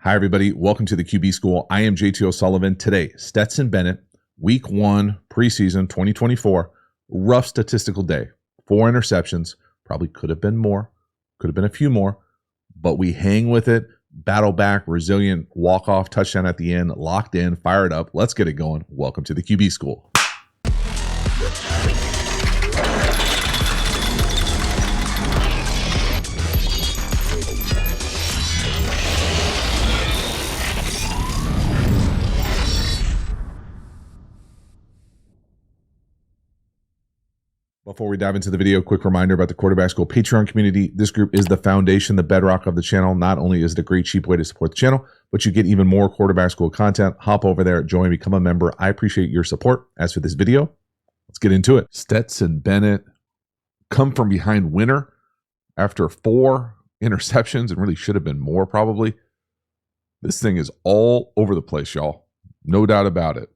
Hi, everybody. Welcome to the QB School. I am JT O'Sullivan. Today, Stetson Bennett, Week 1, preseason 2024. Rough statistical day. 4 interceptions. Probably could have been more. Could have been a few more. But we hang with it. Battle back. Resilient. Walk-off. Touchdown at the end. Locked in. Fired up. Let's get it going. Welcome to the QB School. Before we dive into the video, quick reminder about the Quarterback School Patreon community. This group is the foundation, the bedrock of the channel. Not only is it a great, cheap way to support the channel, but you get even more Quarterback School content. Hop over there, join, become a member. I appreciate your support. As for this video, let's get into it. Stetson Bennett, come from behind winner after 4 interceptions, and really should have been more probably. This thing is all over the place, y'all. No doubt about it.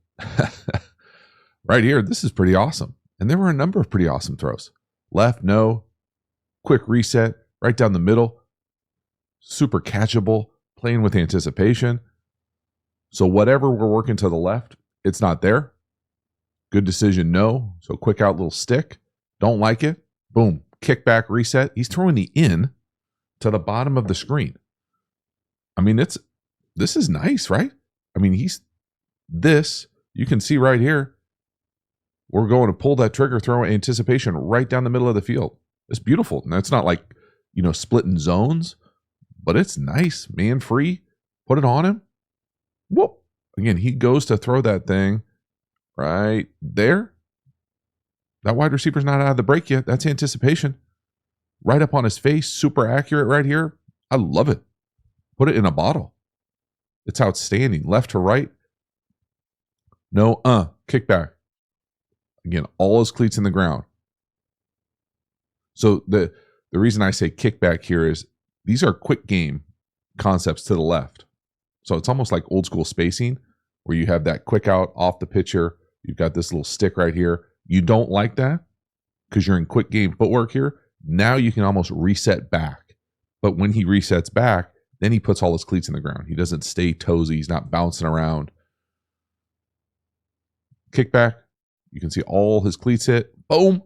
Right here, this is pretty awesome. And there were a number of pretty awesome throws. Left, no. Quick reset, right down the middle. Super catchable, playing with anticipation. So whatever we're working to the left, it's not there. Good decision, no. So quick out little stick. Don't like it. Boom. Kick back, reset. He's throwing the in to the bottom of the screen. I mean, this is nice, right? I mean, you can see right here. We're going to pull that trigger, throw anticipation right down the middle of the field. It's beautiful. And that's not like, splitting zones, but it's nice. Man free. Put it on him. Whoop. Again, he goes to throw that thing right there. That wide receiver's not out of the break yet. That's anticipation. Right up on his face. Super accurate right here. I love it. Put it in a bottle. It's outstanding. Left to right. No, kick back. Again, all his cleats in the ground. So the reason I say kickback here is these are quick game concepts to the left. So it's almost like old school spacing where you have that quick out off the pitcher. You've got this little stick right here. You don't like that because you're in quick game footwork here. Now you can almost reset back. But when he resets back, then he puts all his cleats in the ground. He doesn't stay toesy. He's not bouncing around. Kickback. You can see all his cleats hit. Boom.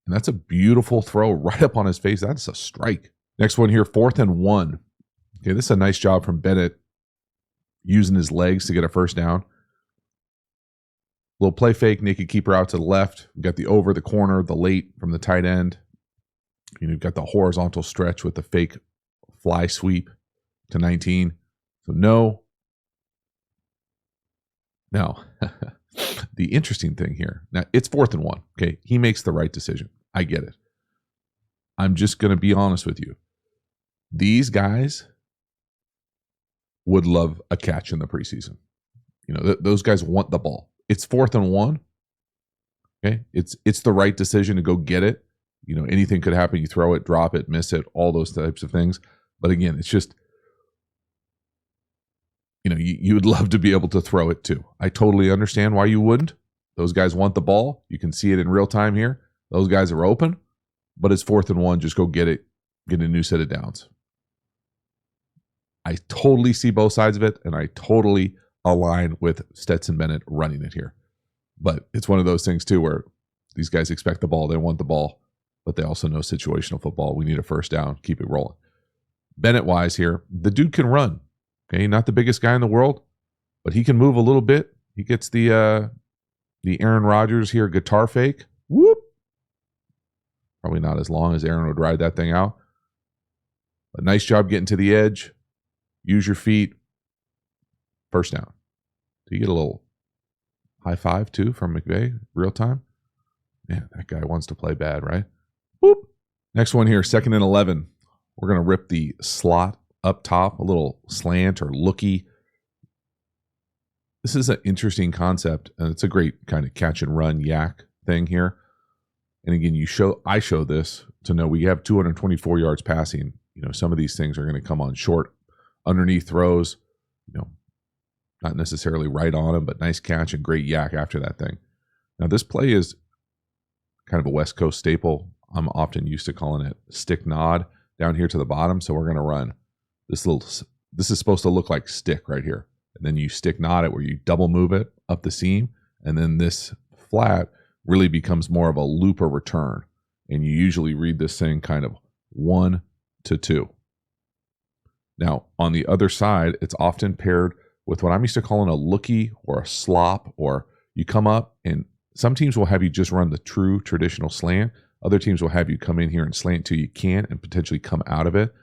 And that's a beautiful throw right up on his face. That's a strike. Next one here, 4th and 1. Okay, this is a nice job from Bennett using his legs to get a first down. Little play fake, naked keeper out to the left. We've got the over, the corner, the late from the tight end. You've got the horizontal stretch with the fake fly sweep to 19. So no. Now, the interesting thing here, now it's 4th and 1. Okay, he makes the right decision. I get it. I'm just going to be honest with you. These guys would love a catch in the preseason. Those guys want the ball. It's 4th and 1. Okay, it's the right decision to go get it. Anything could happen. You throw it, drop it, miss it, all those types of things. But again, it's just, you would love to be able to throw it too. I totally understand why you wouldn't. Those guys want the ball. You can see it in real time here. Those guys are open, but it's 4th and 1. Just go get it. Get a new set of downs. I totally see both sides of it, and I totally align with Stetson Bennett running it here. But it's one of those things too where these guys expect the ball. They want the ball, but they also know situational football. We need a first down. Keep it rolling. Bennett-wise here, the dude can run. Okay, not the biggest guy in the world, but he can move a little bit. He gets the Aaron Rodgers here guitar fake. Whoop. Probably not as long as Aaron would ride that thing out. But nice job getting to the edge. Use your feet. First down. Do you get a little high five too from McVay real time? Man, that guy wants to play bad, right? Whoop. Next one here, 2nd and 11. We're going to rip the slot up top, a little slant or looky. This is an interesting concept, and it's a great kind of catch and run yak thing here. And again, I show this to know we have 224 yards passing. Some of these things are going to come on short, underneath throws. Not necessarily right on them, but nice catch and great yak after that thing. Now, this play is kind of a West Coast staple. I'm often used to calling it stick nod down here to the bottom. So we're going to run this little this is supposed to look like stick right here. And then you stick knot it where you double move it up the seam. And then this flat really becomes more of a loop or return. And you usually read this thing kind of 1 to 2. Now, on the other side, it's often paired with what I'm used to calling a lookie or a slop, or you come up and some teams will have you just run the true traditional slant. Other teams will have you come in here and slant till you can't and potentially come out of it.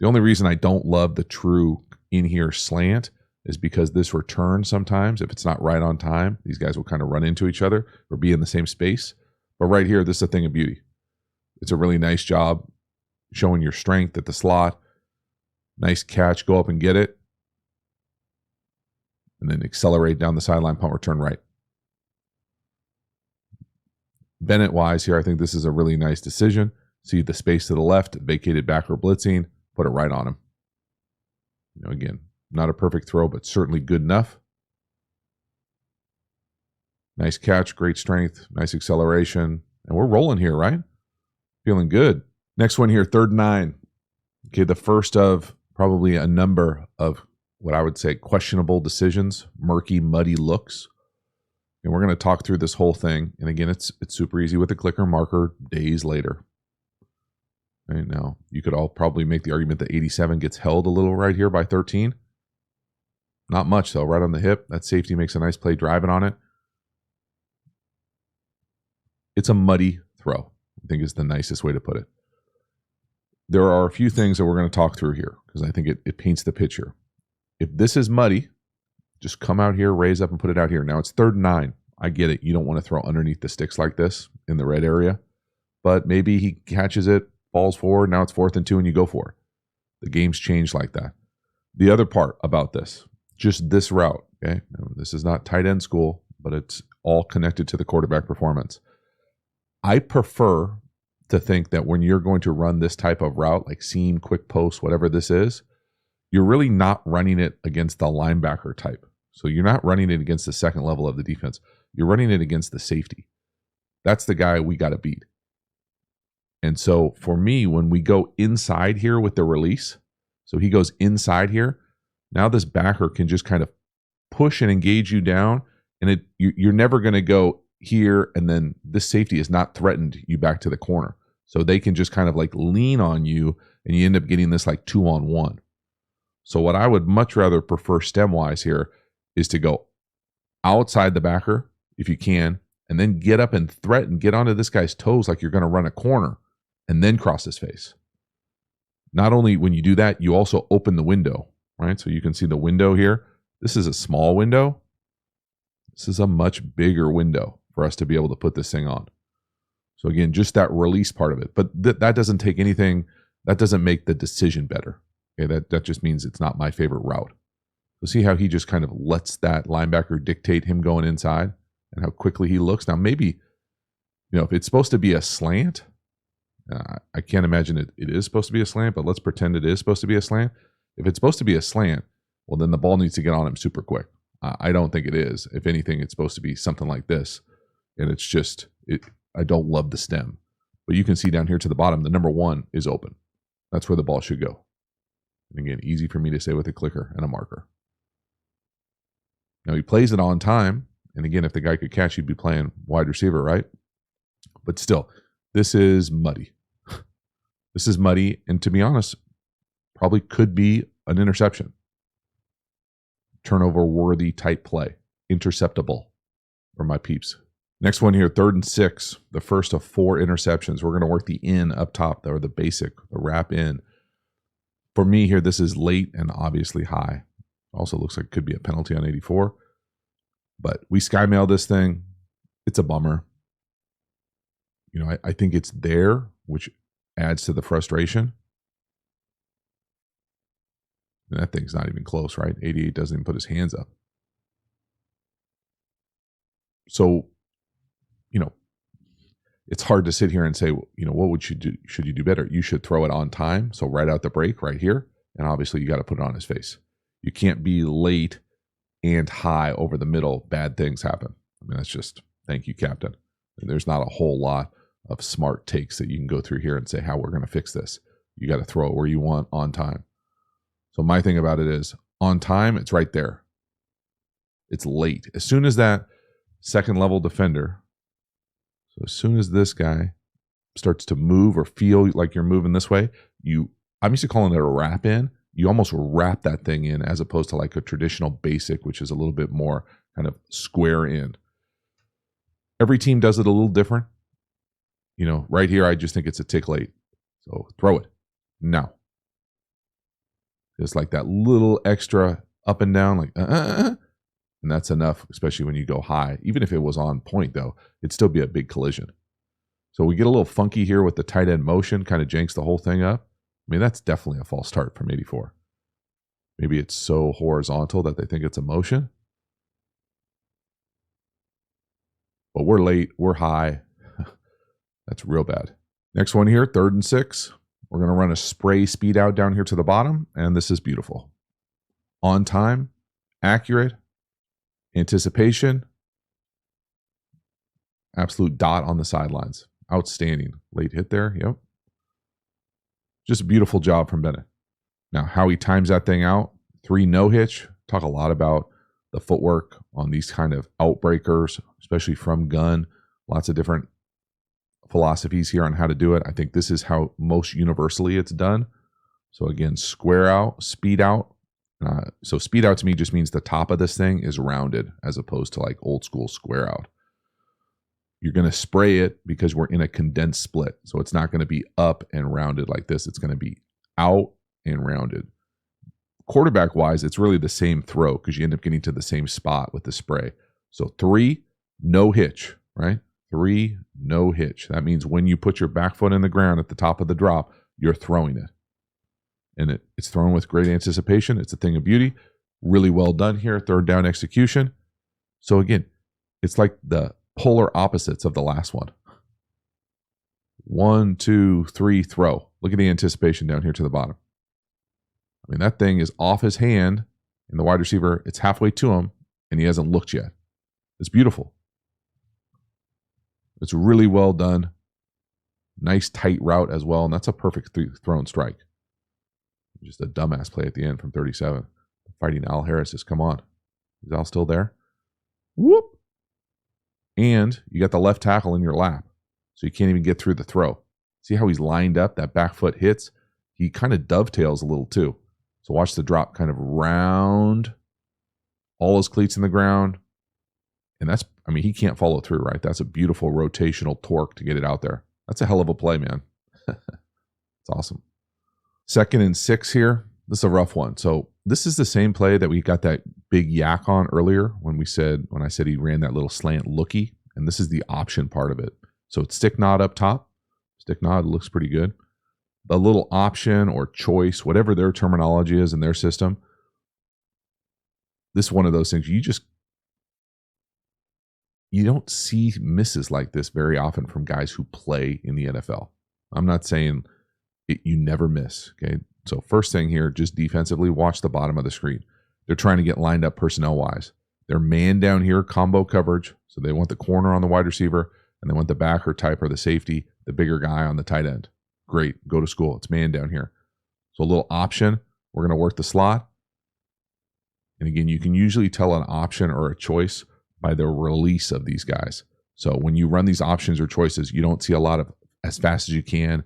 The only reason I don't love the true in here slant is because this return sometimes, if it's not right on time, these guys will kind of run into each other or be in the same space. But right here, this is a thing of beauty. It's a really nice job showing your strength at the slot. Nice catch, go up and get it. And then accelerate down the sideline, punt return right. Bennett wise here, I think this is a really nice decision. See the space to the left, vacated backer blitzing, put it right on him. Again, not a perfect throw, but certainly good enough. Nice catch, great strength, nice acceleration. And we're rolling here, right? Feeling good. Next one here, 3rd and 9. Okay, the first of probably a number of what I would say questionable decisions, murky, muddy looks. And we're going to talk through this whole thing. And again, it's super easy with a clicker marker days later. Right now, you could all probably make the argument that 87 gets held a little right here by 13. Not much, though, right on the hip. That safety makes a nice play driving on it. It's a muddy throw, I think is the nicest way to put it. There are a few things that we're going to talk through here because I think it paints the picture. If this is muddy, just come out here, raise up, and put it out here. Now it's 3rd and 9. I get it. You don't want to throw underneath the sticks like this in the red area. But maybe he catches it, falls forward. Now it's 4th and 2, and you go for it. The game's changed like that. The other part about this, just this route, okay? Now, this is not tight end school, but it's all connected to the quarterback performance. I prefer to think that when you're going to run this type of route, like seam, quick post, whatever this is, you're really not running it against the linebacker type. So you're not running it against the second level of the defense. You're running it against the safety. That's the guy we got to beat. And so for me, when we go inside here with the release, so he goes inside here, now this backer can just kind of push and engage you down, and you're never going to go here, and then this safety is not threatened you back to the corner. So they can just kind of like lean on you, and you end up getting this like 2-on-1. So what I would much rather prefer stem-wise here is to go outside the backer if you can, and then get up and threaten, get onto this guy's toes like you're going to run a corner, and then cross his face. Not only when you do that, you also open the window, right? So you can see the window here. This is a small window. This is a much bigger window for us to be able to put this thing on. So again, just that release part of it. But that doesn't take anything, that doesn't make the decision better. Okay, that just means it's not my favorite route. So see how he just kind of lets that linebacker dictate him going inside and how quickly he looks. Now maybe, if it's supposed to be a slant, I can't imagine it is supposed to be a slant, but let's pretend it is supposed to be a slant. If it's supposed to be a slant, well, then the ball needs to get on him super quick. I don't think it is. If anything, it's supposed to be something like this. And it's just, I don't love the stem. But you can see down here to the bottom, the number 1 is open. That's where the ball should go. And again, easy for me to say with a clicker and a marker. Now he plays it on time. And again, if the guy could catch, he'd be playing wide receiver, right? But still, this is muddy. This is muddy. And to be honest, probably could be an interception. Turnover worthy type play. Interceptable for my peeps. Next one here, 3rd and 6, the first of 4 interceptions. We're going to work the in up top, or the basic, the wrap in. For me here, this is late and obviously high. Also looks like it could be a penalty on 84. But we skymail this thing. It's a bummer. I think it's there, which adds to the frustration. And that thing's not even close, right? 88 doesn't even put his hands up. So, it's hard to sit here and say, what would you do? Should you do better? You should throw it on time. So right out the break right here. And obviously you got to put it on his face. You can't be late and high over the middle. Bad things happen. That's just, thank you, Captain. And there's not a whole lot of smart takes that you can go through here and say how we're going to fix this. You got to throw it where you want on time. So my thing about it is on time, it's right there. It's late. As soon as that second level defender, so as soon as this guy starts to move or feel like you're moving this way, I'm used to calling it a wrap in. You almost wrap that thing in as opposed to like a traditional basic, which is a little bit more kind of square in. Every team does it a little different. Right here, I just think it's a tick late. So throw it now. Just like that little extra up and down, like, and that's enough, especially when you go high. Even if it was on point, though, it'd still be a big collision. So we get a little funky here with the tight end motion, kind of janks the whole thing up. I mean, that's definitely a false start from 84. Maybe it's so horizontal that they think it's a motion. But we're late. We're high. That's real bad. Next one here, 3rd and 6. We're going to run a spray speed out down here to the bottom, and this is beautiful. On time, accurate, anticipation, absolute dot on the sidelines. Outstanding. Late hit there. Yep. Just a beautiful job from Bennett. Now, how he times that thing out, 3 no hitch. Talk a lot about the footwork on these kind of outbreakers, especially from gun. Lots of different philosophies here on how to do it. I think this is how most universally it's done. So again, square out, speed out. So speed out to me just means the top of this thing is rounded as opposed to like old school square out. You're going to spray it because we're in a condensed split. So it's not going to be up and rounded like this. It's going to be out and rounded. Quarterback wise, it's really the same throw because you end up getting to the same spot with the spray. So 3, no hitch, right? 3, no hitch. That means when you put your back foot in the ground at the top of the drop, you're throwing it. And it's thrown with great anticipation. It's a thing of beauty. Really well done here. 3rd down execution. So again, it's like the polar opposites of the last one. 1, 2, 3, throw. Look at the anticipation down here to the bottom. I mean, that thing is off his hand, and the wide receiver, it's halfway to him, and he hasn't looked yet. It's beautiful. It's really well done. Nice tight route as well, and that's a perfect thrown strike. Just a dumbass play at the end from 37. Fighting Al Harris is, come on. Is Al still there? Whoop. And you got the left tackle in your lap, so you can't even get through the throw. See how he's lined up? That back foot hits. He kind of dovetails a little too. So watch the drop kind of round. All his cleats in the ground. And that's, I mean, he can't follow through, right? That's a beautiful rotational torque to get it out there. That's a hell of a play, man. It's awesome. 2nd and 6 here. This is a rough one. So this is the same play that we got that big yak on earlier when I said he ran that little slant looky, and this is the option part of it. So it's stick nod up top. Stick nod looks pretty good. The little option or choice, whatever their terminology is in their system, this is one of those things you don't see misses like this very often from guys who play in the NFL. I'm not saying you never miss, okay? So first thing here, just defensively, watch the bottom of the screen. They're trying to get lined up personnel-wise. They're man down here, combo coverage. So they want the corner on the wide receiver, and they want the backer type or the safety, the bigger guy on the tight end. Great, go to school. It's man down here. So a little option. We're going to work the slot. And again, you can usually tell an option or a choice by the release of these guys. So when you run these options or choices, you don't see a lot of as fast as you can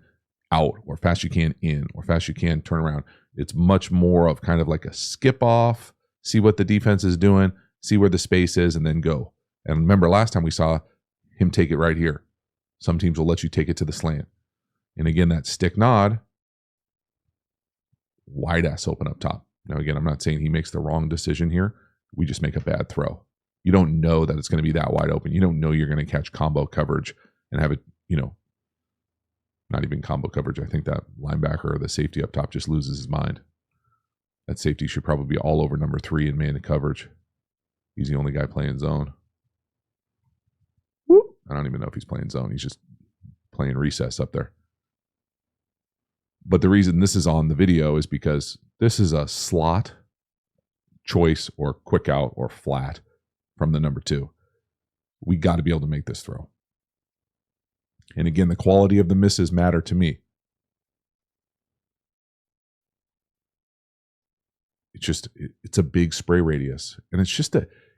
out, or fast you can in, or fast you can turn around. It's much more of kind of like a skip off, see what the defense is doing, see where the space is, and then go. And remember last time we saw him take it right here. Some teams will let you take it to the slant. And again, that stick nod, wide ass open up top. Now, again, I'm not saying he makes the wrong decision here. We just make a bad throw. You don't know that it's going to be that wide open. You don't know you're going to catch combo coverage and have it, not even combo coverage. I think that linebacker or the safety up top just loses his mind. That safety should probably be all over number 3 in man coverage. He's the only guy playing zone. Whoop. I don't even know if he's playing zone. He's just playing recess up there. But the reason this is on the video is because this is a slot choice or quick out or flat from the number 2. We got to be able to make this throw. And again, the quality of the misses matter to me. it's a big spray radius. And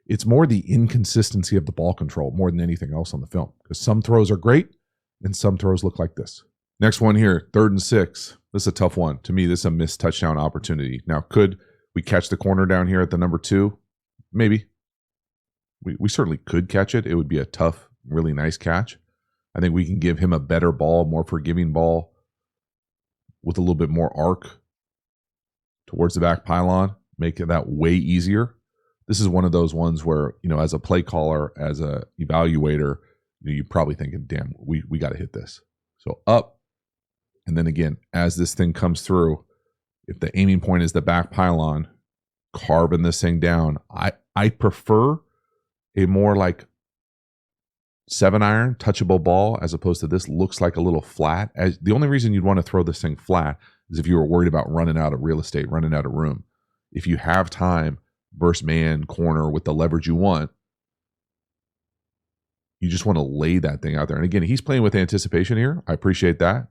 it's more the inconsistency of the ball control more than anything else on the film. Because some throws are great and some throws look like this. Next one here, 3rd and 6. This is a tough one. To me, this is a missed touchdown opportunity. Now, could we catch the corner down here at the number 2? Maybe. We certainly could catch it. It would be a tough, really nice catch. I think we can give him a better ball, more forgiving ball with a little bit more arc towards the back pylon, make that way easier. This is one of those ones where, as a play caller, as a evaluator, you're probably thinking, damn, we got to hit this. So up. And then again, as this thing comes through, if the aiming point is the back pylon, carving this thing down, I prefer a more like 7-iron touchable ball as opposed to this looks like a little flat. As the only reason you'd want to throw this thing flat is if you were worried about running out of real estate, running out of room. If you have time versus man, corner with the leverage you want, you just want to lay that thing out there. And again, he's playing with anticipation here. I appreciate that.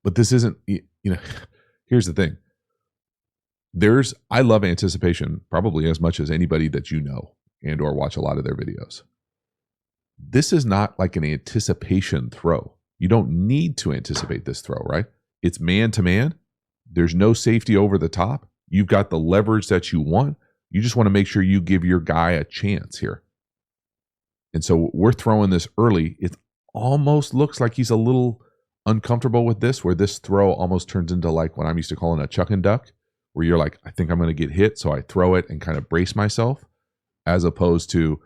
But this isn't, here's the thing. I love anticipation probably as much as anybody that you know and or watch a lot of their videos. This is not like an anticipation throw. You don't need to anticipate this throw, right? It's man to man. There's no safety over the top. You've got the leverage that you want. You just want to make sure you give your guy a chance here. And so we're throwing this early. It almost looks like he's a little uncomfortable with this, where this throw almost turns into like what I'm used to calling a chuck and duck, where you're like, I think I'm going to get hit, so I throw it and kind of brace myself, as opposed to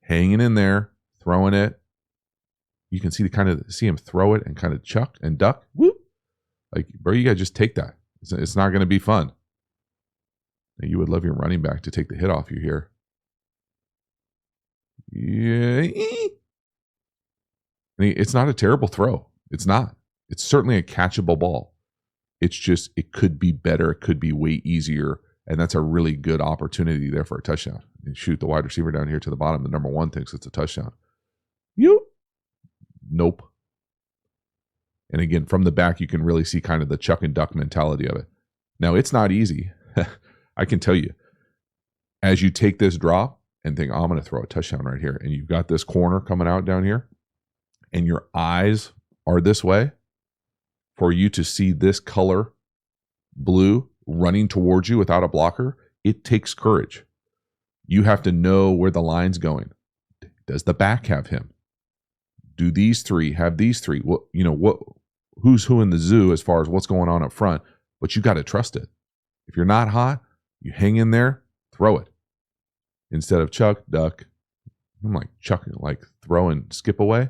hanging in there, throwing it. You can see him throw it and kind of chuck and duck. Whoop. Like, bro, you got to just take that. It's not going to be fun. You would love your running back to take the hit off you here. Yeah. It's not a terrible throw. It's not. It's certainly a catchable ball. It's just, it could be better. It could be way easier. And that's a really good opportunity there for a touchdown. And shoot, the wide receiver down here to the bottom, the number 1 thinks it's a touchdown. Nope. And again, from the back, you can really see kind of the chuck and duck mentality of it. Now, it's not easy. I can tell you, as you take this drop and think, oh, I'm going to throw a touchdown right here, and you've got this corner coming out down here, and your eyes are this way, for you to see this color, blue, running towards you without a blocker, it takes courage. You have to know where the line's going. Does the back have him? Do these 3 have these 3? Well, who's who in the zoo as far as what's going on up front, but you got to trust it. If you're not hot, you hang in there, throw it. Instead of chuck, duck, I'm like chucking, like throw and skip away.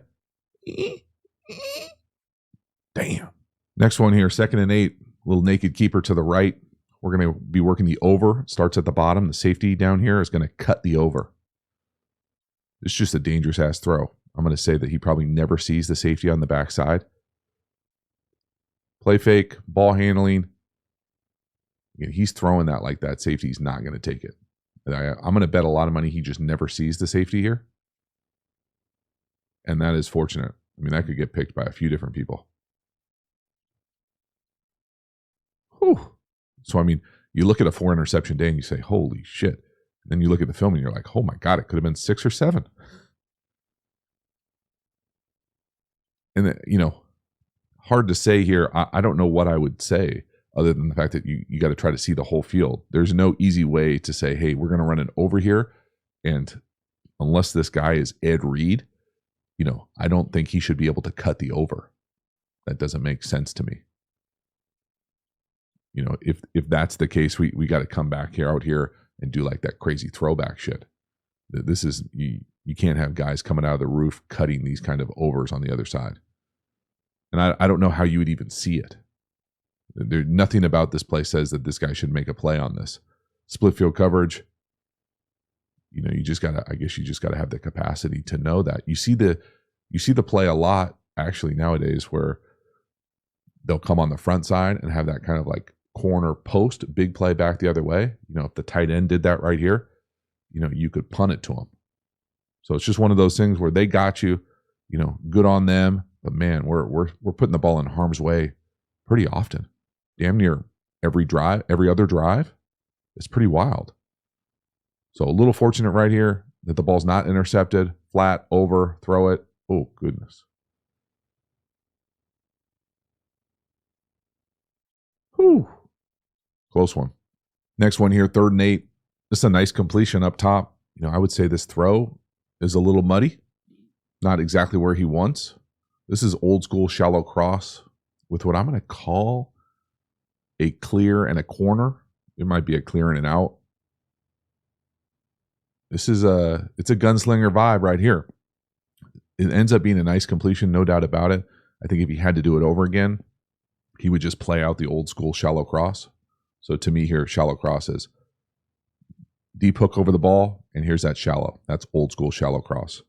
Damn. Next one here, 2nd and 8, little naked keeper to the right. We're going to be working the over. Starts at the bottom. The safety down here is going to cut the over. It's just a dangerous ass throw. I'm going to say that he probably never sees the safety on the backside. Play fake, ball handling. Again, he's throwing that like that. Safety's not going to take it. I'm going to bet a lot of money he just never sees the safety here. And that is fortunate. I mean, that could get picked by a few different people. Whew. So, I mean, you look at a 4 interception day and you say, holy shit. And then you look at the film and you're like, oh my God, it could have been 6 or 7. And, hard to say here. I don't know what I would say other than the fact that you got to try to see the whole field. There's no easy way to say, hey, we're going to run it over here. And unless this guy is Ed Reed, I don't think he should be able to cut the over. That doesn't make sense to me. If that's the case, we got to come back out here and do like that crazy throwback shit. This is, you can't have guys coming out of the roof cutting these kind of overs on the other side. And I don't know how you would even see it. There's nothing about this play says that this guy should make a play on this. Split field coverage. You just gotta, I guess you just gotta have the capacity to know that. You see the play a lot actually nowadays where they'll come on the front side and have that kind of like corner post, big play back the other way. If the tight end did that right here, you could punt it to them. So it's just one of those things where they got you, good on them. But man, we're putting the ball in harm's way pretty often. Damn near every other drive. It's pretty wild. So a little fortunate right here that the ball's not intercepted, flat, over, throw it. Oh, goodness. Whew. Close one. Next one here, 3rd and 8. This is a nice completion up top. I would say this throw is a little muddy. Not exactly where he wants. This is old school shallow cross with what I'm going to call a clear and a corner. It might be a clear and an out. It's a gunslinger vibe right here. It ends up being a nice completion, no doubt about it. I think if he had to do it over again, he would just play out the old school shallow cross. So to me here, shallow cross is deep hook over the ball, and here's that shallow. That's old school shallow cross.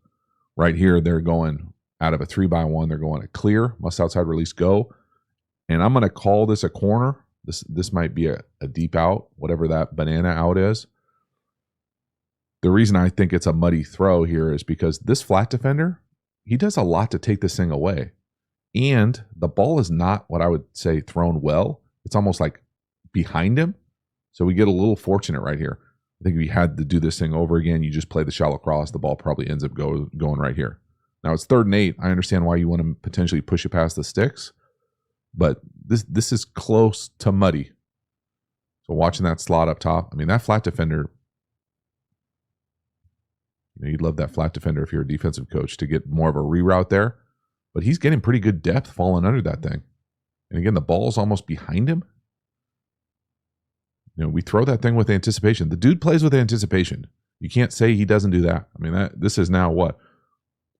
Right here, they're going out of a 3x1. They're going a clear, must outside release, go. And I'm going to call this a corner. This might be a deep out, whatever that banana out is. The reason I think it's a muddy throw here is because this flat defender, he does a lot to take this thing away. And the ball is not what I would say thrown well. It's almost like behind him. So we get a little fortunate right here. I think if you had to do this thing over again, you just play the shallow cross, the ball probably ends up going right here. Now it's 3rd and 8. I understand why you want to potentially push it past the sticks, but this is close to muddy. So watching that slot up top, I mean, that flat defender, you'd love that flat defender if you're a defensive coach to get more of a reroute there, but he's getting pretty good depth falling under that thing. And again, the ball's almost behind him. We throw that thing with anticipation. The dude plays with anticipation. You can't say he doesn't do that. I mean, this is now what?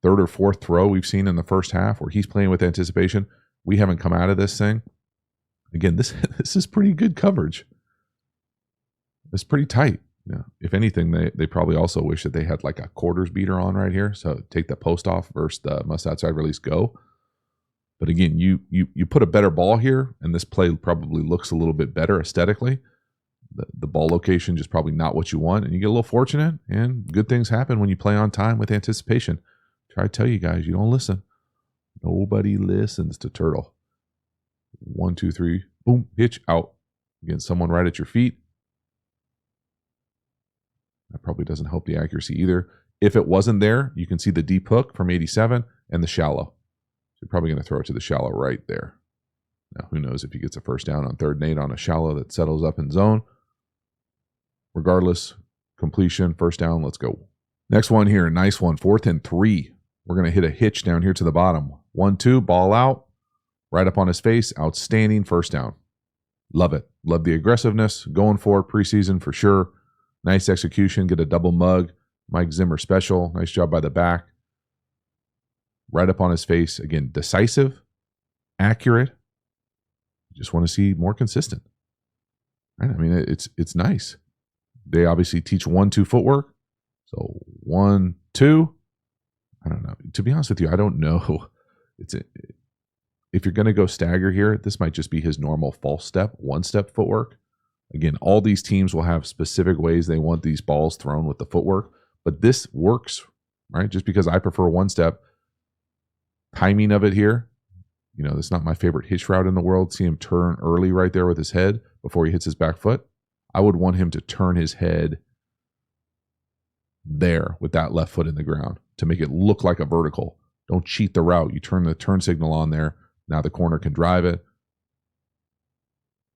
3rd or 4th throw we've seen in the first half where he's playing with anticipation. We haven't come out of this thing. Again, this is pretty good coverage. It's pretty tight. If anything, they probably also wish that they had like a quarters beater on right here. So take the post off versus the must outside release, go. But again, you put a better ball here, and this play probably looks a little bit better aesthetically. The ball location just probably not what you want, and you get a little fortunate, and good things happen when you play on time with anticipation. Try to tell you guys, you don't listen. Nobody listens to Turtle. 1, 2, 3, boom, hitch, out. Again, someone right at your feet. That probably doesn't help the accuracy either. If it wasn't there, you can see the deep hook from 87 and the shallow. So you're probably going to throw it to the shallow right there. Now, who knows if he gets a first down on 3rd and 8 on a shallow that settles up in zone. Regardless, completion, first down, let's go. Next one here, nice one, 4th and 3. We're going to hit a hitch down here to the bottom. 1, 2, ball out, right up on his face, outstanding first down. Love it. Love the aggressiveness, going for it, preseason for sure. Nice execution, get a double mug. Mike Zimmer special, nice job by the back. Right up on his face, again, decisive, accurate. Just want to see more consistent. Right? I mean, it's nice. They obviously teach 1, 2 footwork. So 1, 2. I don't know. To be honest with you, I don't know. If you're going to go stagger here, this might just be his normal false step, 1-step footwork. Again, all these teams will have specific ways they want these balls thrown with the footwork, but this works, right? Just because I prefer 1-step. Timing of it here, that's not my favorite hitch route in the world. See him turn early right there with his head before he hits his back foot. I would want him to turn his head there with that left foot in the ground to make it look like a vertical. Don't cheat the route. You turn the turn signal on there. Now the corner can drive it.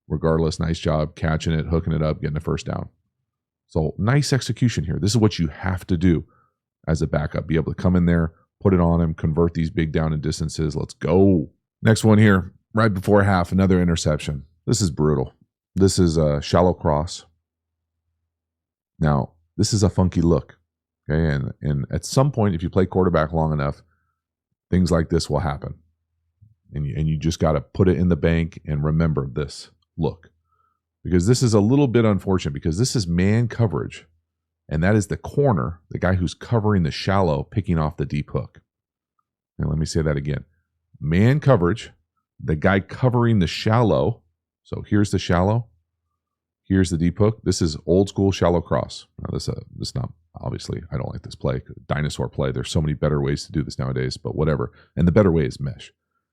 Regardless, nice job catching it, hooking it up, getting a first down. So nice execution here. This is what you have to do as a backup. Be able to come in there, put it on him, convert these big down and distances. Let's go. Next one here, right before half, another interception. This is brutal. This is a shallow cross. Now, this is a funky look. Okay, and at some point, if you play quarterback long enough, things like this will happen. And you just got to put it in the bank and remember this look. Because this is a little bit unfortunate because this is man coverage. And that is the corner, the guy who's covering the shallow, picking off the deep hook. And let me say that again. Man coverage, the guy covering the shallow. So here's the shallow. Here's the deep hook. This is old school shallow cross. Now this not, obviously, I don't like this play. Dinosaur play. There's so many better ways to do this nowadays, but whatever. And the better way is mesh,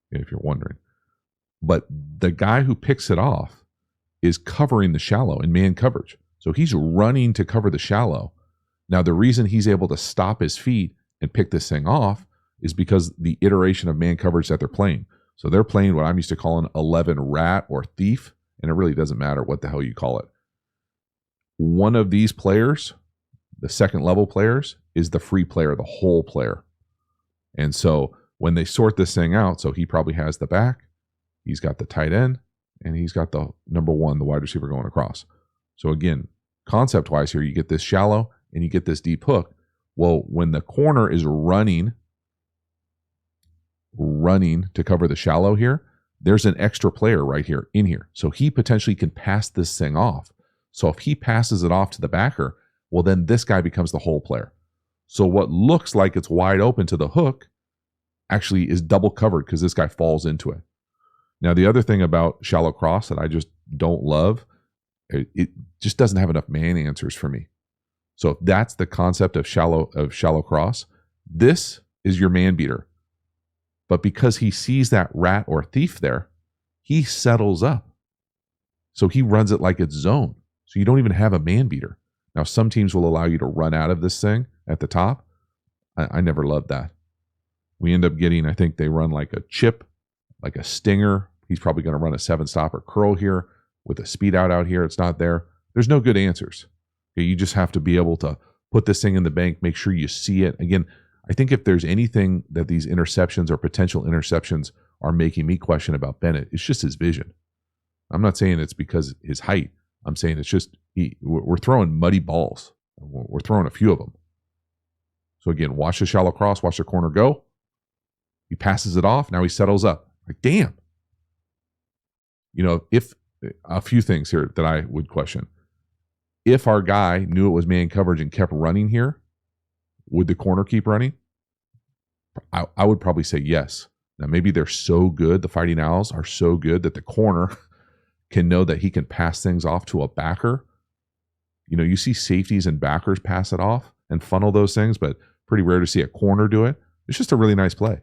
if you're wondering. But the guy who picks it off is covering the shallow in man coverage. So he's running to cover the shallow. Now, the reason he's able to stop his feet and pick this thing off is because the iteration of man coverage that they're playing. So they're playing what I'm used to calling 11 rat or thief, and it really doesn't matter what the hell you call it. One of these players, the second level players, is the free player, the whole player. And so when they sort this thing out, so he probably has the back, he's got the tight end, and he's got the number one, the wide receiver going across. So again, concept-wise here, you get this shallow and you get this deep hook. Well, when the corner is running to cover the shallow here, there's an extra player right here in here. So he potentially can pass this thing off. So if he passes it off to the backer, well, then this guy becomes the whole player. So what looks like it's wide open to the hook actually is double covered because this guy falls into it. Now, the other thing about shallow cross that I just don't love, it just doesn't have enough man answers for me. So if that's the concept of shallow cross, this is your man beater. But because he sees that rat or thief there, he settles up. So he runs it like it's zone. So you don't even have a man beater. Now, some teams will allow you to run out of this thing at the top. I never loved that. We end up getting, I think they run like a chip, like a stinger. He's probably going to run a 7-stopper curl here with a speed out here. It's not there. There's no good answers. Okay, you just have to be able to put this thing in the bank, make sure you see it. Again, I think if there's anything that these interceptions or potential interceptions are making me question about Bennett, it's just his vision. I'm not saying it's because his height. I'm saying it's just we're throwing muddy balls. We're throwing a few of them. So again, watch the shallow cross, watch the corner go. He passes it off. Now he settles up. Like, damn. You know, if a few things here that I would question. If our guy knew it was man coverage and kept running here, would the corner keep running? I would probably say yes. Now, maybe they're so good, the Fighting Owls are so good that the corner can know that he can pass things off to a backer. You know, you see safeties and backers pass it off and funnel those things, but pretty rare to see a corner do it. It's just a really nice play.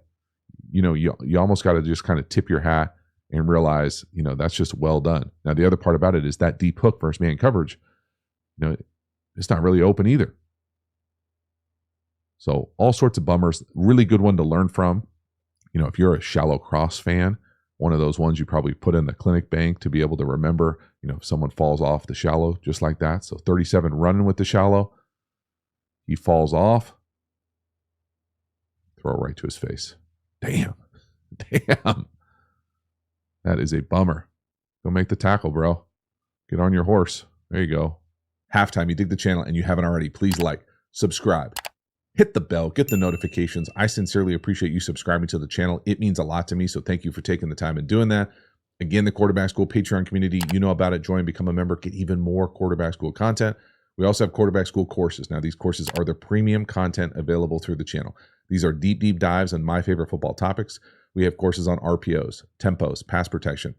You know, you almost got to just kind of tip your hat and realize, you know, that's just well done. Now, the other part about it is that deep hook versus man coverage, you know, it's not really open either. So all sorts of bummers. Really good one to learn from. You know, if you're a shallow cross fan, one of those ones you probably put in the clinic bank to be able to remember, you know, if someone falls off the shallow just like that. So 37 running with the shallow. He falls off. Throw it right to his face. Damn. Damn. That is a bummer. Go make the tackle, bro. Get on your horse. There you go. Halftime, you dig the channel and you haven't already, please like, subscribe, hit the bell, get the notifications. I sincerely appreciate you subscribing to the channel. It means a lot to me, so thank you for taking the time and doing that. Again, the Quarterback School Patreon community, you know about it. Join, become a member, get even more Quarterback School content. We also have Quarterback School courses. Now, these courses are the premium content available through the channel. These are deep, deep dives on my favorite football topics. We have courses on RPOs, tempos, pass protection.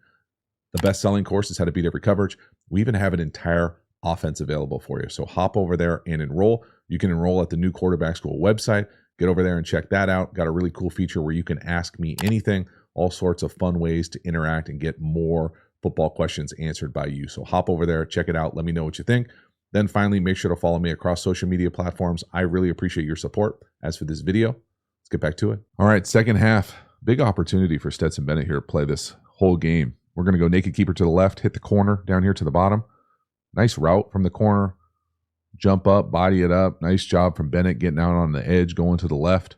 The best-selling course is how to beat every coverage. We even have an entire offense available for you. So hop over there and enroll. You can enroll at the new Quarterback School website. Get over there and check that out. Got a really cool feature where you can ask me anything, all sorts of fun ways to interact and get more football questions answered by you. So hop over there, check it out. Let me know what you think. Then finally, make sure to follow me across social media platforms. I really appreciate your support. As for this video, let's get back to it. All right, second half. Big opportunity for Stetson Bennett here to play this whole game. We're going to go naked keeper to the left, hit the corner down here to the bottom. Nice route from the corner. Jump up, body it up. Nice job from Bennett getting out on the edge, going to the left.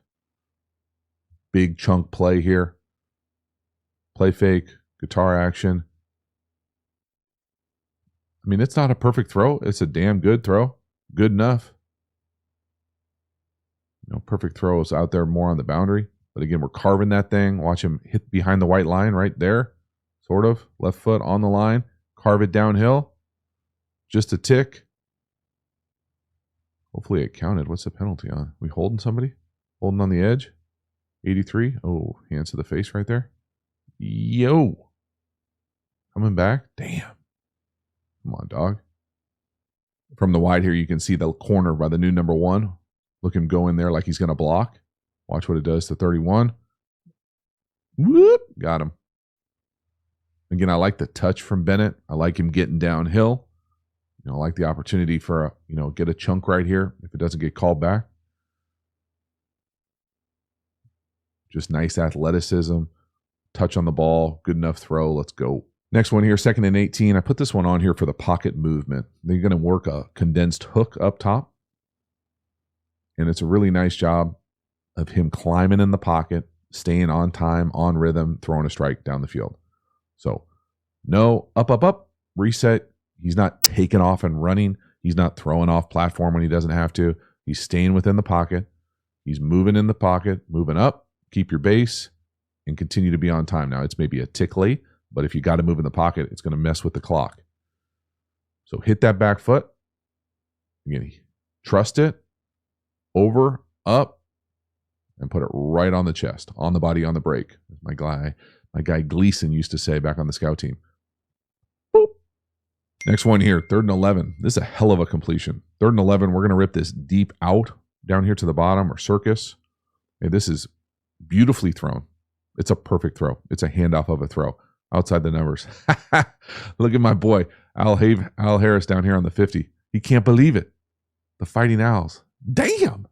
Big chunk play here. Play fake, guitar action. I mean, it's not a perfect throw. It's a damn good throw. Good enough. You know, perfect throw is out there more on the boundary. But again, we're carving that thing. Watch him hit behind the white line right there. Sort of. Left foot on the line. Carve it downhill. Just a tick. Hopefully it counted. What's the penalty on? We holding somebody? Holding on the edge? 83. Oh, hands to the face right there. Yo. Coming back. Damn. Come on, dog. From the wide here, you can see the corner by the new number 1. Look him go in there like he's going to block. Watch what it does to 31. Whoop. Got him. Again, I like the touch from Bennett. I like him getting downhill. I like the opportunity for get a chunk right here if it doesn't get called back. Just nice athleticism, touch on the ball, good enough throw. Let's go. Next one here, 2nd and 18. I put this one on here for the pocket movement. They're going to work a condensed hook up top. And it's a really nice job of him climbing in the pocket, staying on time, on rhythm, throwing a strike down the field. So no up, reset. He's not taking off and running. He's not throwing off platform when he doesn't have to. He's staying within the pocket. He's moving in the pocket, moving up, keep your base, and continue to be on time. Now, it's maybe a tick late, but if you got to move in the pocket, it's going to mess with the clock. So hit that back foot. Again, trust it. Over, up, and put it right on the chest, on the body, on the break. My guy Gleason used to say back on the scout team. Boop. Next one here, 3rd and 11. This is a hell of a completion. 3rd and 11, we're going to rip this deep out down here to the bottom, or circus. Hey, this is beautifully thrown. It's a perfect throw. It's a handoff of a throw. Outside the numbers. Look at my boy, Al Harris down here on the 50. He can't believe it. The Fighting Owls. Damn.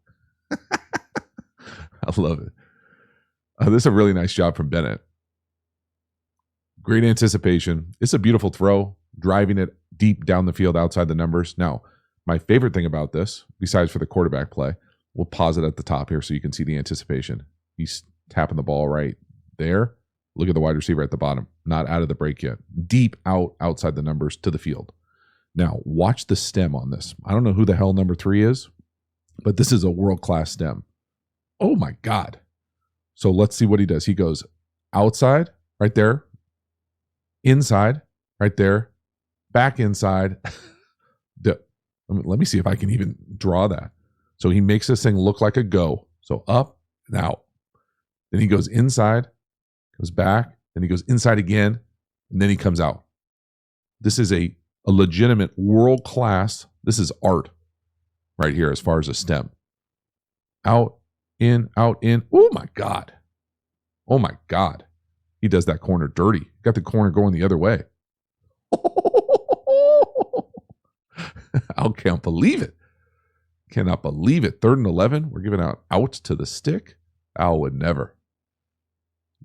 I love it. This is a really nice job from Bennett. Great anticipation. It's a beautiful throw, driving it deep down the field outside the numbers. Now, my favorite thing about this, besides for the quarterback play, we'll pause it at the top here so you can see the anticipation. He's tapping the ball right there. Look at the wide receiver at the bottom, not out of the break yet. Deep out, outside the numbers to the field. Now, watch the stem on this. I don't know who the hell number 3 is, but this is a world-class stem. Oh, my God. So let's see what he does. He goes outside, right there, inside, right there, back inside. Let me see if I can even draw that. So he makes this thing look like a go. So up and out. Then he goes inside, goes back, then he goes inside again, and then he comes out. This is a legitimate world-class, this is art right here as far as a stem. Out, in, out, in. Oh, my God. Oh, my God. He does that corner dirty. Got the corner going the other way. I can't believe it. Cannot believe it. 3rd and 11. We're giving out to the stick. Al would never.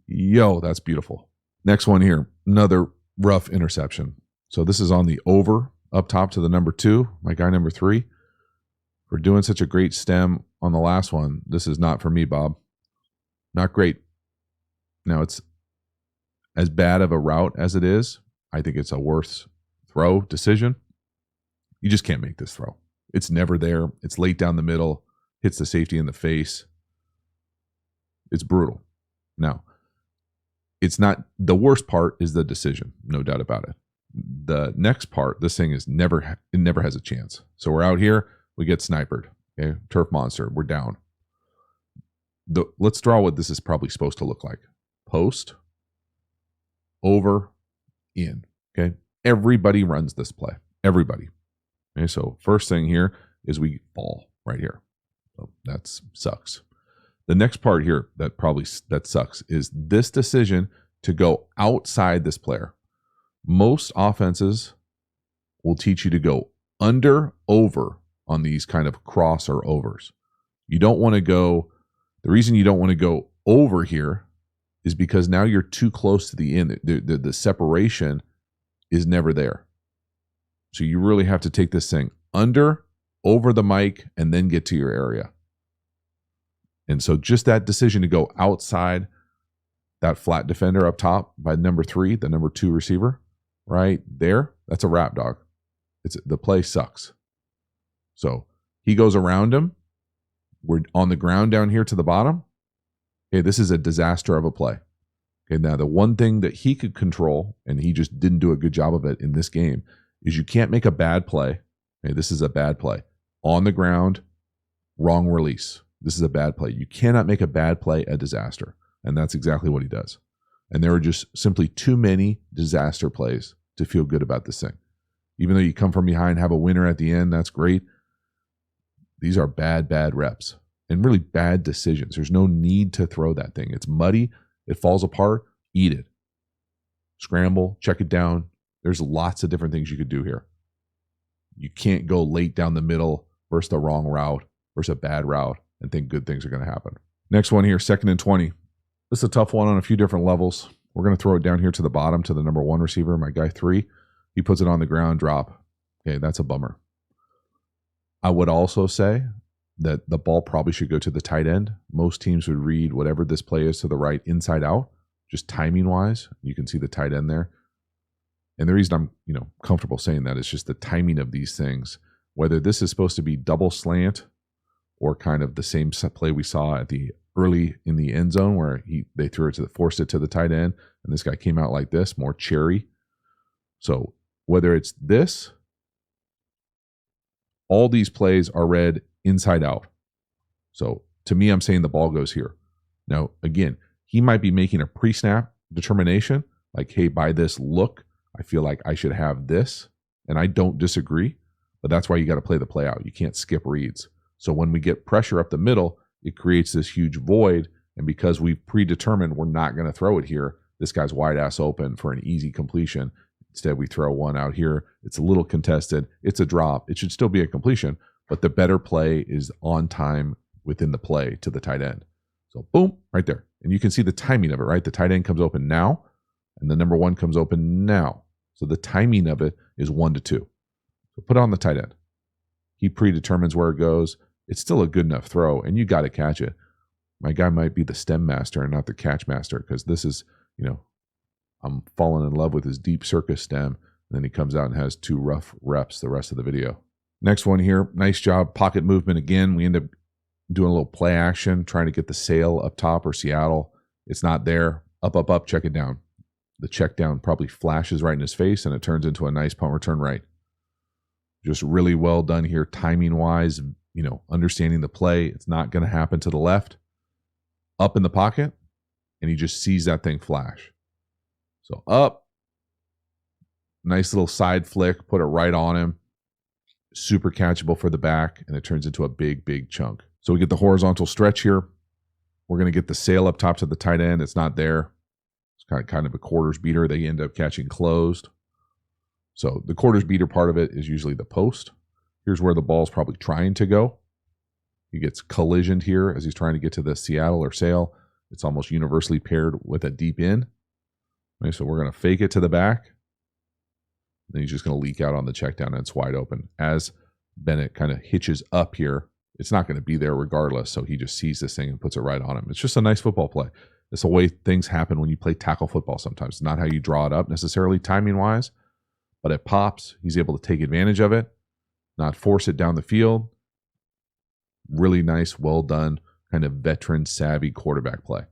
Yo, that's beautiful. Next one here. Another rough interception. So this is on the over up top to the number 2. My guy number 3. For doing such a great stem on the last one. This is not for me, Bob. Not great. Now, it's as bad of a route as it is. I think it's a worse throw decision. You just can't make this throw. It's never there. It's late down the middle. Hits the safety in the face. It's brutal. Now, it's not, the worst part is the decision. No doubt about it. The next part, this thing is never, it never has a chance. So we're out here. We get sniped. Okay, turf monster. We're down. Let's draw what this is probably supposed to look like. Post, over, in. Okay, everybody runs this play. Everybody. Okay, so first thing here is we fall right here. So that sucks. The next part here that sucks is this decision to go outside this player. Most offenses will teach you to go under, over on these kind of cross or overs. You don't want to go, the reason you don't want to go over here is because now you're too close to the end. The separation is never there. So you really have to take this thing under, over the mic, and then get to your area. And so just that decision to go outside that flat defender up top by number 3, the number 2 receiver, right there, that's a wrap, dog. The play sucks. So he goes around him. We're on the ground down here to the bottom. Okay, this is a disaster of a play. Okay, now the one thing that he could control, and he just didn't do a good job of it in this game, is you can't make a bad play. Okay, this is a bad play. On the ground, wrong release. This is a bad play. You cannot make a bad play a disaster. And that's exactly what he does. And there are just simply too many disaster plays to feel good about this thing. Even though you come from behind, have a winner at the end, that's great. These are bad reps and really bad decisions. There's no need to throw that thing. It's muddy. It falls apart. Eat it. scramble, check it down. There's lots of different things you could do here. You can't go late down the middle versus the wrong route versus a bad route and think good things are going to happen. Next one here, 2nd and 20. This is a tough one on a few different levels. We're going to throw it down here to the bottom to the number 1 receiver, my guy 3. He puts it on the ground, drop. Okay, that's a bummer. I would also say that the ball probably should go to the tight end. Most teams would read whatever this play is to the right inside out, just timing wise. You can see the tight end there. And the reason I'm, comfortable saying that is just the timing of these things. Whether this is supposed to be double slant or kind of the same play we saw at the early in the end zone where they forced it to the tight end, and this guy came out like this, more cherry. So whether it's this, all these plays are read inside out. So to me, I'm saying the ball goes here. Now, again, he might be making a pre-snap determination, like, hey, by this look, I feel like I should have this, and I don't disagree, but that's why you got to play the play out. You can't skip reads. So when we get pressure up the middle, it creates this huge void, and because we've predetermined we're not going to throw it here, this guy's wide ass open for an easy completion. Instead, we throw one out here. It's a little contested. It's a drop. It should still be a completion, but the better play is on time within the play to the tight end. So boom, right there. And you can see the timing of it, right? The tight end comes open now, and the number 1 comes open now. So the timing of it is 1 to 2. So put it on the tight end. He predetermines where it goes. It's still a good enough throw, and you got to catch it. My guy might be the stem master and not the catch master, because this is, I'm falling in love with his deep circus stem. And then he comes out and has 2 rough reps the rest of the video. Next one here, nice job. Pocket movement again. We end up doing a little play action, trying to get the sail up top or Seattle. It's not there. Up, up, up, check it down. The check down probably flashes right in his face, and it turns into a nice punt return right. Just really well done here, timing-wise, understanding the play. It's not going to happen to the left. Up in the pocket, and he just sees that thing flash. So up, nice little side flick, put it right on him. Super catchable for the back, and it turns into a big, big chunk. So we get the horizontal stretch here. We're going to get the sail up top to the tight end. It's not there. It's kind of a quarters beater. They end up catching closed. So the quarters beater part of it is usually the post. Here's where the ball's probably trying to go. He gets collisioned here as he's trying to get to the Seattle or sail. It's almost universally paired with a deep in. Okay, so we're going to fake it to the back. Then he's just going to leak out on the check down, and it's wide open. As Bennett kind of hitches up here, it's not going to be there regardless. So he just sees this thing and puts it right on him. It's just a nice football play. It's the way things happen when you play tackle football sometimes. It's not how you draw it up necessarily timing-wise, but it pops. He's able to take advantage of it, not force it down the field. Really nice, well done, kind of veteran savvy quarterback play.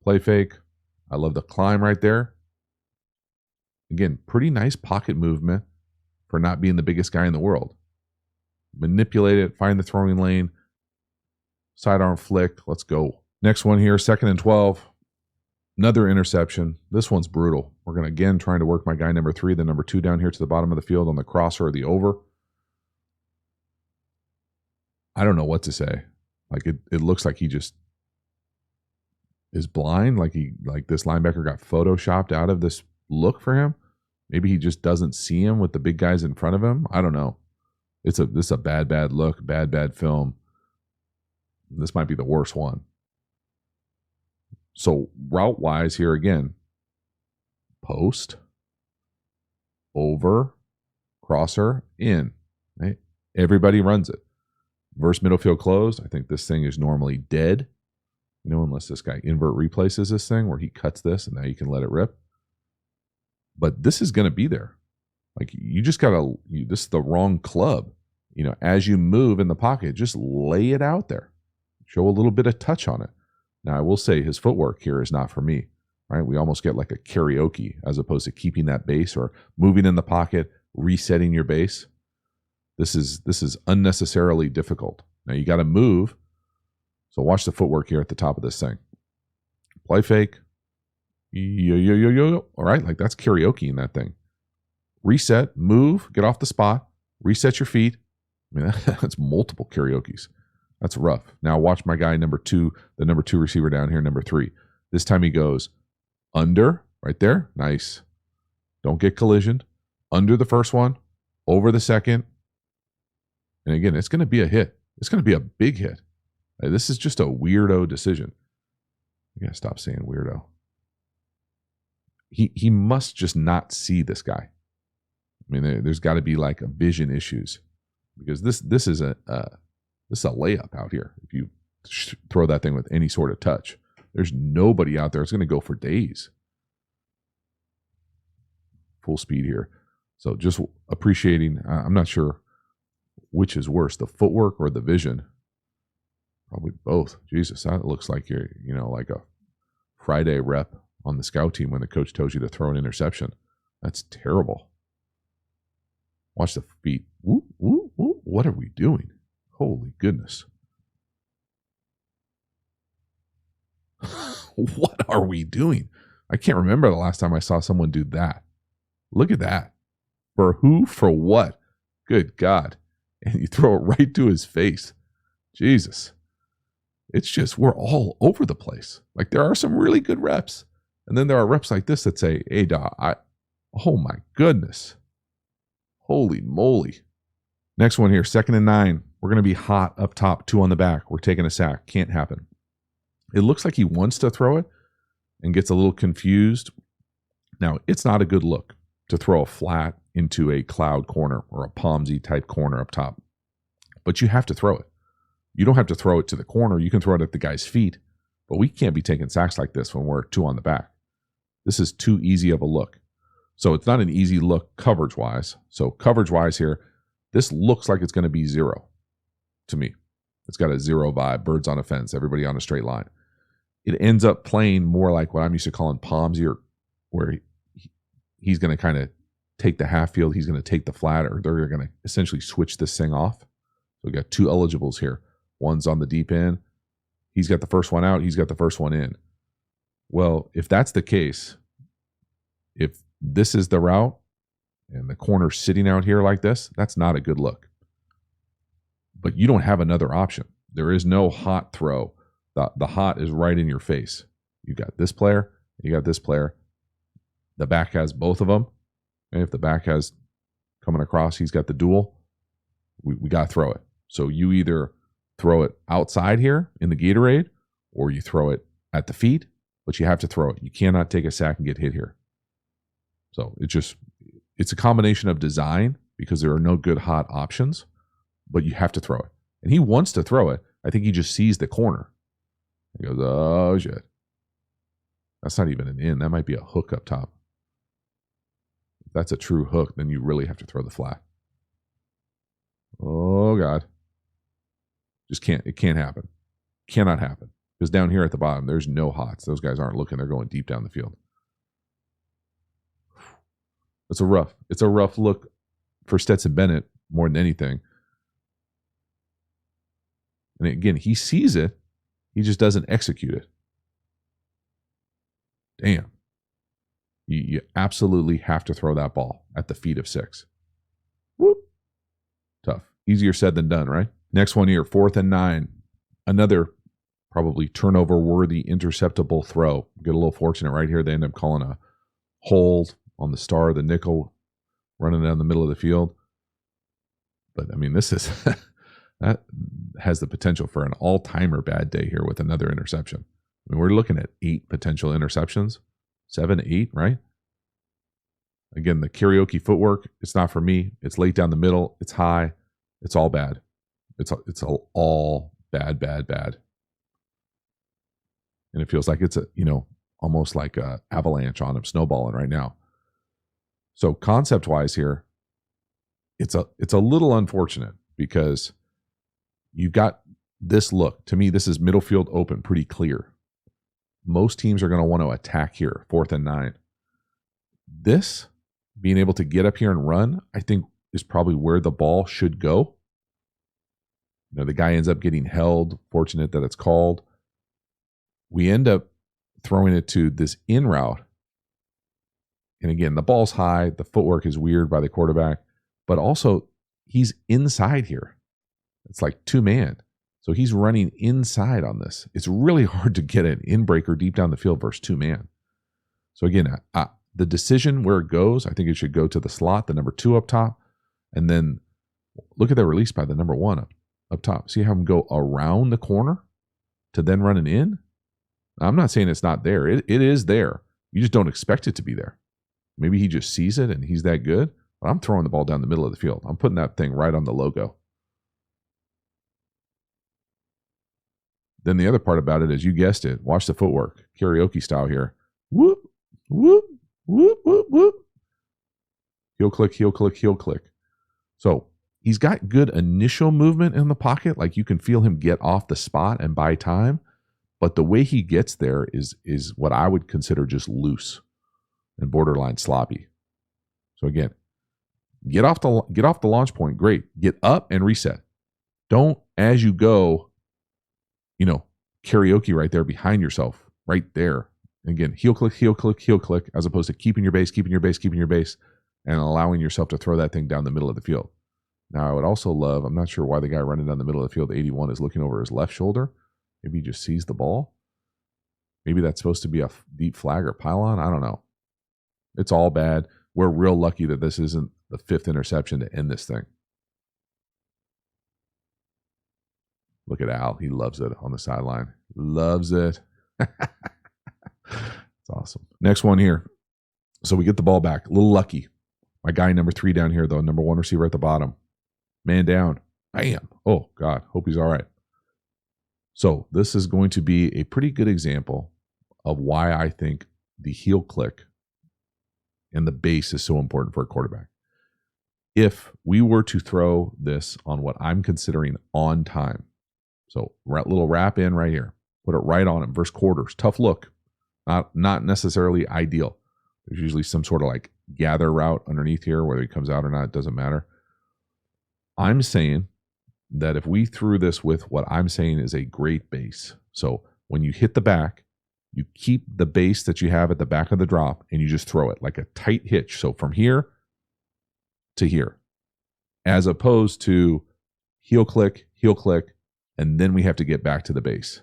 Play fake. I love the climb right there. Again, pretty nice pocket movement for not being the biggest guy in the world. Manipulate it, find the throwing lane, sidearm flick, let's go. Next one here, 2nd and 12. Another interception. This one's brutal. We're going to, again, trying to work my guy number 3, the number 2 down here to the bottom of the field on the crosser or the over. I don't know what to say. Like it looks like he just is blind. Like this linebacker got photoshopped out of this look for him. Maybe he just doesn't see him with the big guys in front of him. I don't know. This is a bad look, bad film. This might be the worst one. So route wise here again, post, over, crosser, in. Right? Everybody runs it. Versus middle field closed, I think this thing is normally dead. Unless this guy invert replaces this thing where he cuts this and now you can let it rip. But this is going to be there. Like you just got to, this is the wrong club. As you move in the pocket, just lay it out there. Show a little bit of touch on it. Now, I will say his footwork here is not for me, right? We almost get like a karaoke as opposed to keeping that base or moving in the pocket, resetting your base. This is unnecessarily difficult. Now, you got to move. So watch the footwork here at the top of this thing. Play fake. Yo. All right, like that's karaoke in that thing. Reset, move, get off the spot, reset your feet. I mean, that's multiple karaokes. That's rough. Now watch my guy number 2, the number 2 receiver down here, number 3. This time he goes under, right there. Nice. Don't get collisioned. Under the first one, over the second. And again, it's going to be a hit. It's going to be a big hit. This is just a weirdo decision. I gotta stop saying weirdo. He must just not see this guy. I mean, there's got to be like a vision issues, because this is a layup out here. If you throw that thing with any sort of touch, there's nobody out there that's going to go for days. Full speed here. So just appreciating, I'm not sure which is worse, the footwork or the vision. Probably both. Jesus, that looks like you're, like a Friday rep on the scout team when the coach tells you to throw an interception. That's terrible. Watch the feet. Woo, woo, woo. What are we doing? Holy goodness. What are we doing? I can't remember the last time I saw someone do that. Look at that. For who? For what? Good God. And you throw it right to his face. Jesus. It's just, we're all over the place. Like, there are some really good reps. And then there are reps like this that say, hey, oh my goodness. Holy moly. Next one here, 2nd and 9. We're going to be hot up top, 2 on the back. We're taking a sack. Can't happen. It looks like he wants to throw it and gets a little confused. Now, it's not a good look to throw a flat into a cloud corner or a Pomsy type corner up top. But you have to throw it. You don't have to throw it to the corner. You can throw it at the guy's feet. But we can't be taking sacks like this when we're 2 on the back. This is too easy of a look. So it's not an easy look coverage-wise. So coverage-wise here, this looks like it's going to be 0 to me. It's got a 0 vibe, birds on a fence, everybody on a straight line. It ends up playing more like what I'm used to calling Pomsy, or where he's going to kind of take the half field, he's going to take the flat, or they're going to essentially switch this thing off. So we got 2 eligibles here. One's on the deep end. He's got the first one out. He's got the first one in. Well, if that's the case, if this is the route and the corner's sitting out here like this, that's not a good look. But you don't have another option. There is no hot throw. The hot is right in your face. You got this player. You got this player. The back has both of them. And if the back has coming across, he's got the dual. We got to throw it. So you either throw it outside here in the Gatorade, or you throw it at the feet, but you have to throw it. You cannot take a sack and get hit here. So it's a combination of design, because there are no good hot options, but you have to throw it. And he wants to throw it. I think he just sees the corner. He goes, oh shit. That's not even an in. That might be a hook up top. If that's a true hook, then you really have to throw the flat. Oh God. It can't happen. Cannot happen. Because down here at the bottom, there's no hots. Those guys aren't looking. They're going deep down the field. It's a rough look for Stetson Bennett more than anything. And again, he sees it. He just doesn't execute it. Damn. You absolutely have to throw that ball at the feet of 6. Whoop. Tough. Easier said than done, right? Next one here, 4th and 9. Another probably turnover-worthy, interceptable throw. Get a little fortunate right here. They end up calling a hold on the star, the nickel, running down the middle of the field. But, I mean, this is that has the potential for an all-timer bad day here with another interception. I mean, we're looking at 8 potential interceptions. 7, 8, right? Again, the karaoke footwork, it's not for me. It's late down the middle. It's high. It's all bad. It's all bad. And it feels like it's almost like a avalanche on him, snowballing right now. So concept-wise here, it's a little unfortunate, because you got this look. To me, this is middle field open, pretty clear. Most teams are going to want to attack here, 4th and 9. This, being able to get up here and run, I think is probably where the ball should go. The guy ends up getting held. Fortunate that it's called. We end up throwing it to this in route. And again, the ball's high. The footwork is weird by the quarterback. But also, he's inside here. It's like 2-man. So he's running inside on this. It's really hard to get an in-breaker deep down the field versus 2-man. So again, the decision where it goes, I think it should go to the slot, the number 2 up top, and then look at that release by the number 1 up top. See how him go around the corner to then run an in? I'm not saying it's not there. It is there. You just don't expect it to be there. Maybe he just sees it and he's that good. But I'm throwing the ball down the middle of the field. I'm putting that thing right on the logo. Then the other part about it is, you guessed it, watch the footwork. Karaoke style here. Whoop, whoop, whoop, whoop, whoop. Heel click, heel click, heel click. So he's got good initial movement in the pocket. Like you can feel him get off the spot and buy time. But the way he gets there is what I would consider just loose and borderline sloppy. So again, get off the launch point. Great. Get up and reset. Don't, as you go, karaoke right there behind yourself, right there. And again, heel click, heel click, heel click, as opposed to keeping your base, and allowing yourself to throw that thing down the middle of the field. Now, I would also love, I'm not sure why the guy running down the middle of the field, 81, is looking over his left shoulder. Maybe he just sees the ball. Maybe that's supposed to be a deep flag or pylon. I don't know. It's all bad. We're real lucky that this isn't the 5th interception to end this thing. Look at Al. He loves it on the sideline. Loves it. It's awesome. Next one here. So we get the ball back. A little lucky. My guy number 3 down here, though. Number 1 receiver at the bottom. Man down. Bam. Oh, God. Hope he's all right. So this is going to be a pretty good example of why I think the heel click and the base is so important for a quarterback. If we were to throw this on what I'm considering on time, so little wrap in right here, put it right on him versus quarters, tough look, not necessarily ideal. There's usually some sort of like gather route underneath here, whether he comes out or not, it doesn't matter. I'm saying that if we threw this with what I'm saying is a great base, so when you hit the back, you keep the base that you have at the back of the drop and you just throw it like a tight hitch. So from here to here, as opposed to heel click, and then we have to get back to the base.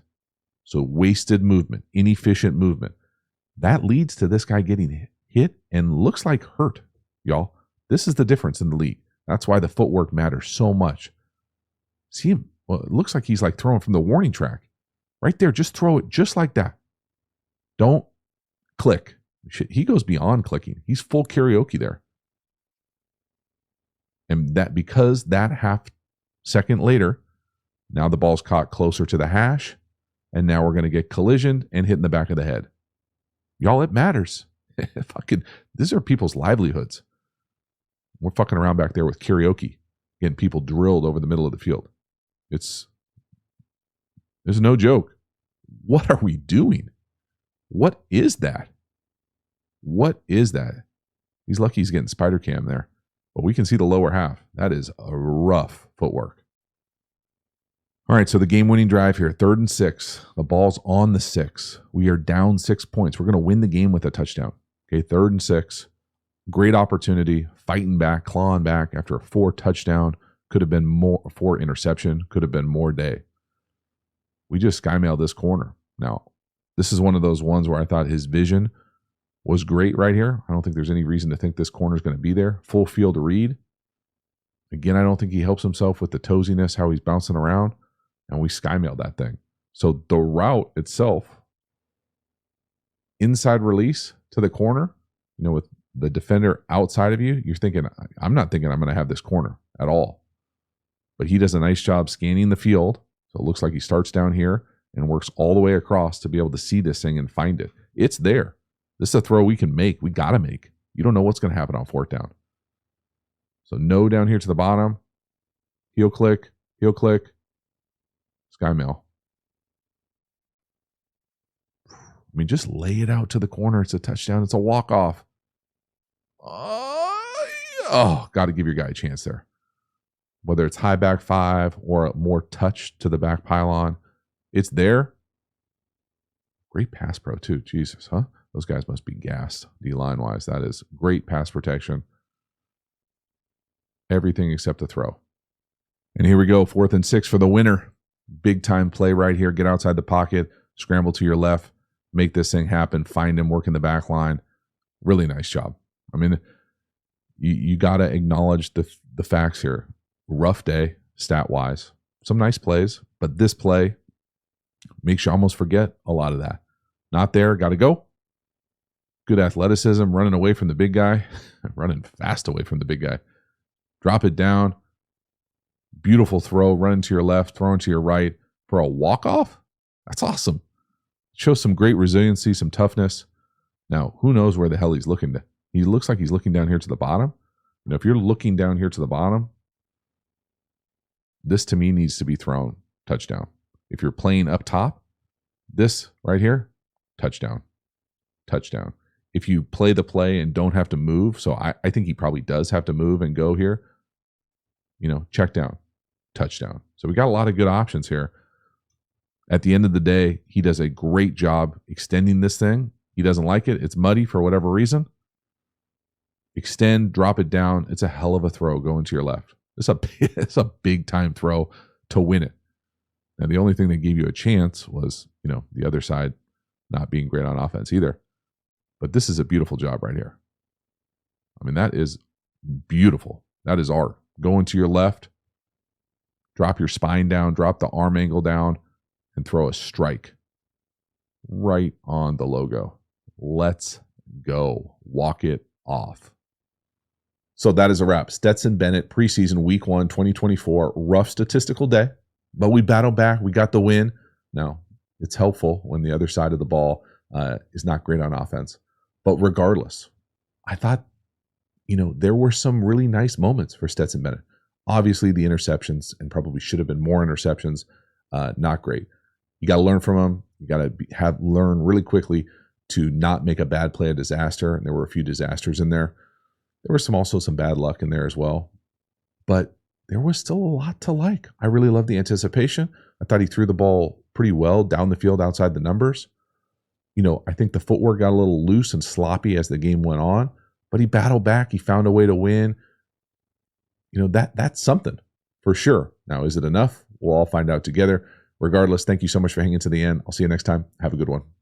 So wasted movement, inefficient movement. That leads to this guy getting hit and looks like hurt, y'all. This is the difference in the league. That's why the footwork matters so much. See him? Well, it looks like he's like throwing from the warning track. Right there, just throw it just like that. Don't click. He goes beyond clicking. He's full karaoke there. And that because that half second later, now the ball's caught closer to the hash, and now we're going to get collisioned and hit in the back of the head. Y'all, it matters. These are people's livelihoods. We're fucking around back there with karaoke, getting people drilled over the middle of the field. There's no joke. What are we doing? What is that? What is that? He's lucky he's getting spider cam there, but we can see the lower half. That is a rough footwork. All right, so the game-winning drive here, 3rd and 6. The ball's on the 6. We are down 6 points. We're going to win the game with a touchdown. Okay, 3rd and 6. Great opportunity, fighting back, clawing back after a 4 touchdown. Could have been more, 4 interception, could have been more day. We just skymailed this corner. Now, this is one of those ones where I thought his vision was great right here. I don't think there's any reason to think this corner is going to be there. Full field read. Again, I don't think he helps himself with the toesiness, how he's bouncing around. And we skymailed that thing. So the route itself, inside release to the corner, with the defender outside of you, you're thinking, I'm not thinking I'm going to have this corner at all. But he does a nice job scanning the field. So it looks like he starts down here and works all the way across to be able to see this thing and find it. It's there. This is a throw we can make. We got to make. You don't know what's going to happen on 4th down. So no down here to the bottom. Heel click, sky mail. I mean, just lay it out to the corner. It's a touchdown. It's a walk-off. Oh, got to give your guy a chance there. Whether it's high back 5 or more touch to the back pylon, it's there. Great pass pro too. Jesus, huh? Those guys must be gassed D-line wise. That is great pass protection. Everything except the throw. And here we go, 4th and 6 for the winner. Big time play right here. Get outside the pocket, scramble to your left, make this thing happen, find him, work in the back line. Really nice job. I mean, you got to acknowledge the facts here. Rough day, stat-wise. Some nice plays, but this play makes you almost forget a lot of that. Not there, got to go. Good athleticism, running away from the big guy, running fast away from the big guy. Drop it down. Beautiful throw, running to your left, throwing to your right for a walk-off. That's awesome. Shows some great resiliency, some toughness. Now, who knows where the hell he's looking to? He looks like he's looking down here to the bottom. You know, if you're looking down here to the bottom, this to me needs to be thrown. Touchdown. If you're playing up top, this right here, touchdown. Touchdown. If you play the play and don't have to move, so I think he probably does have to move and go here, you know, check down, touchdown. So we got a lot of good options here. At the end of the day, he does a great job extending this thing. He doesn't like it. It's muddy for whatever reason. Extend, drop it down. It's a hell of a throw going to your left. It's a big time throw to win it. Now, the only thing that gave you a chance was, you know, the other side not being great on offense either. But this is a beautiful job right here. I mean, that is beautiful. That is art. Going to your left, drop your spine down, drop the arm angle down, and throw a strike right on the logo. Let's go. Walk it off. So that is a wrap. Stetson Bennett, preseason week 1, 2024. Rough statistical day, but we battled back. We got the win. Now, it's helpful when the other side of the ball is not great on offense. But regardless, I thought, you know, there were some really nice moments for Stetson Bennett. Obviously, the interceptions, and probably should have been more interceptions, not great. You got to learn from them. You got to learn really quickly to not make a bad play a disaster. And there were a few disasters in there. There was also some bad luck in there as well. But there was still a lot to like. I really loved the anticipation. I thought he threw the ball pretty well down the field outside the numbers. You know, I think the footwork got a little loose and sloppy as the game went on, but he battled back. He found a way to win. You know, that's something for sure. Now, is it enough? We'll all find out together. Regardless, thank you so much for hanging to the end. I'll see you next time. Have a good one.